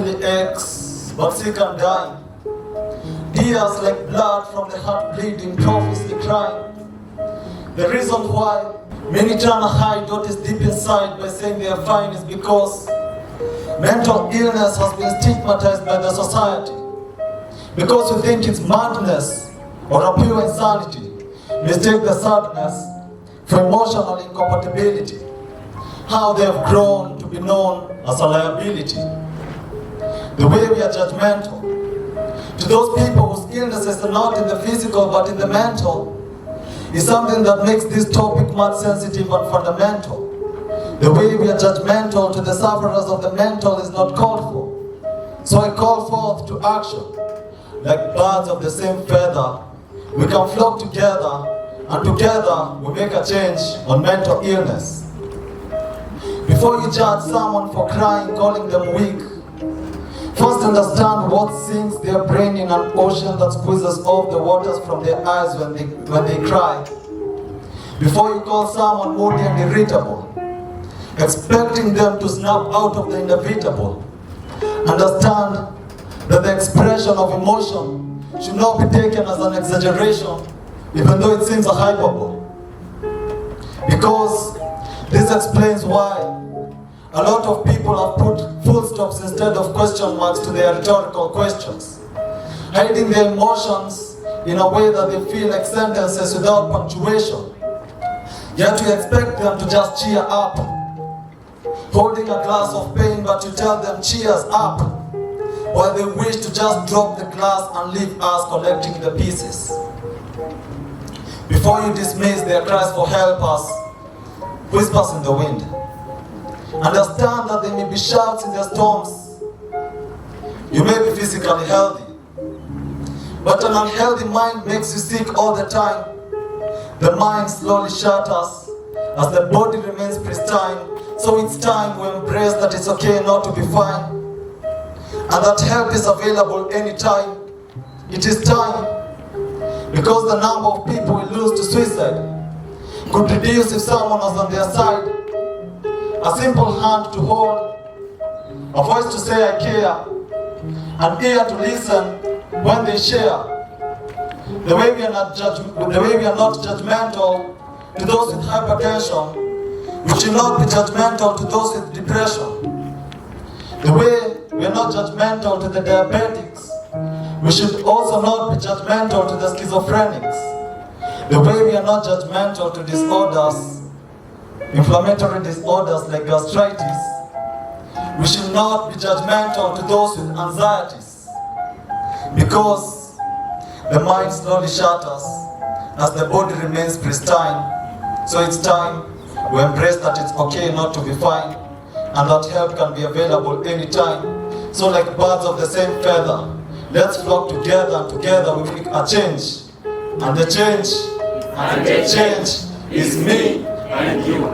really aches, but sick and dying. Tears like blood from the heart bleeding, profusely crying. The reason why many try to hide what is deep inside by saying they are fine is because mental illness has been stigmatized by the society. Because we think it's madness or a pure insanity, mistake the sadness for emotional incompatibility. How they have grown to be known as a liability. The way we are judgmental. To those people whose illnesses are not in the physical but in the mental, is something that makes this topic much sensitive and fundamental. The way we are judgmental to the sufferers of the mental is not called for. So I call forth to action. Like birds of the same feather, we can flock together, and together we make a change on mental illness. Before you judge someone for crying, calling them weak, first understand what sinks their brain in an ocean that squeezes off the waters from their eyes when they cry. Before you call someone moody and irritable, expecting them to snap out of the inevitable, understand that the expression of emotion should not be taken as an exaggeration, even though it seems a hyperbole. Because this explains why a lot of people have put full stops instead of question marks to their rhetorical questions, hiding their emotions in a way that they feel like sentences without punctuation. Yet you expect them to just cheer up, holding a glass of pain, but you tell them cheers up, while they wish to just drop the glass and leave us collecting the pieces. Before you dismiss their cries for help as whispers in the wind, understand that there may be shouts in the storms. You may be physically healthy, but an unhealthy mind makes you sick all the time. The mind slowly shatters as the body remains pristine. So it's time we embrace that it's okay not to be fine, and that help is available anytime. It is time, because the number of people we lose to suicide could reduce if someone was on their side. A simple hand to hold, a voice to say I care, an ear to listen when they share. The way we are not judgmental to those with hypertension, we should not be judgmental to those with depression. The way we are not judgmental to the diabetics, we should also not be judgmental to the schizophrenics. The way we are not judgmental to disorders, inflammatory disorders like gastritis, we should not be judgmental to those with anxieties, because the mind slowly shatters as the body remains pristine. So it's time we embrace that it's okay not to be fine, and that help can be available anytime. So like birds of the same feather, let's flock together, and together we make a change. And the change is me and you.